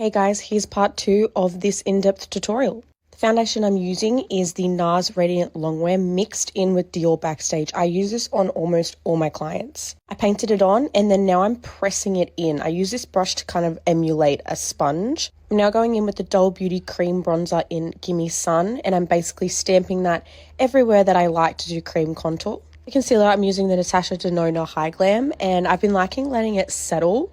Hey guys, here's part 2 of this in-depth tutorial. The foundation I'm using is the NARS Radiant Longwear mixed in with Dior Backstage. I use this on almost all my clients. I painted it on and then now I'm pressing it in. I use this brush to kind of emulate a sponge. I'm now going in with the Doll Beauty Cream Bronzer in Gimme Sun, and I'm basically stamping that everywhere that I like to do cream contour. The concealer, I'm using the Natasha Denona High Glam, and I've been liking letting it settle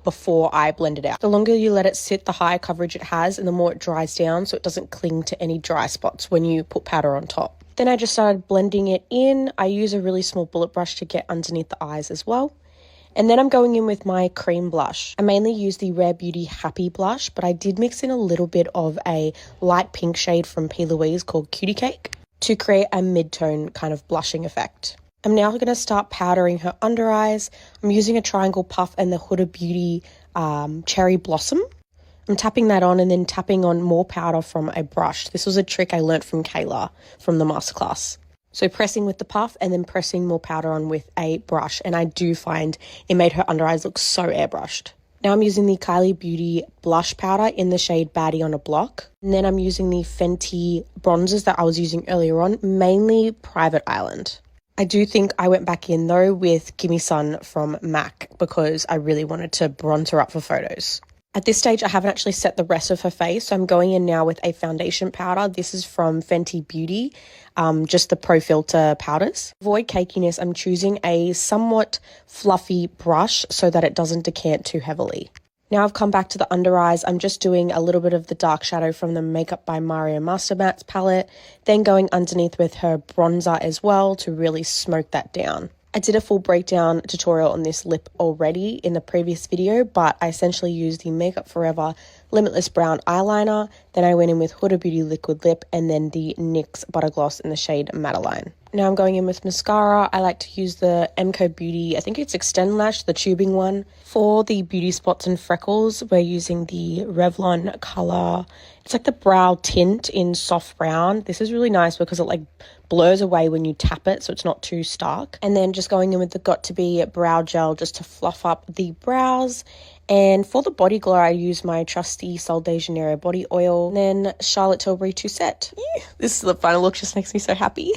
before I blend it out. The longer you let it sit, the higher coverage it has and the more it dries down so it doesn't cling to any dry spots when you put powder on top. Then I just started blending it in. I use a really small bullet brush to get underneath the eyes as well. And then I'm going in with my cream blush. I mainly use the Rare Beauty Happy blush, but I did mix in a little bit of a light pink shade from P. Louise called Cutie Cake to create a mid-tone kind of blushing effect. I'm now going to start powdering her under eyes. I'm using a triangle puff and the Huda Beauty Cherry Blossom. I'm tapping that on and then tapping on more powder from a brush. This was a trick I learnt from Kayla from the masterclass. So pressing with the puff and then pressing more powder on with a brush. And I do find it made her under eyes look so airbrushed. Now I'm using the Kylie Beauty blush powder in the shade Baddie on a Block. And then I'm using the Fenty bronzers that I was using earlier on, mainly Private Island. I do think I went back in though with Gimme Sun from MAC because I really wanted to bronze her up for photos. At this stage, I haven't actually set the rest of her face, so I'm going in now with a foundation powder. This is from Fenty Beauty, just the Pro Filter powders. To avoid cakiness, I'm choosing a somewhat fluffy brush so that it doesn't decant too heavily. Now I've come back to the under eyes. I'm just doing a little bit of the dark shadow from the Makeup by Mario Master Mattes palette, then going underneath with her bronzer as well to really smoke that down. I did a full breakdown tutorial on this lip already in the previous video, but I essentially used the Makeup Forever Limitless Brown Eyeliner. Then I went in with Huda Beauty Liquid Lip and then the NYX Butter Gloss in the shade Madeline. Now I'm going in with mascara. I like to use the MCO Beauty, I think it's Extend Lash, the tubing one. For the beauty spots and freckles, we're using the Revlon color. It's like the brow tint in soft brown. This is really nice because it like blurs away when you tap it, so it's not too stark. And then just going in with the Got To Be brow gel just to fluff up the brows. And for the body glow, I use my trusty Sol de Janeiro body oil. And then Charlotte Tilbury to set. This is the final look, just makes me so happy.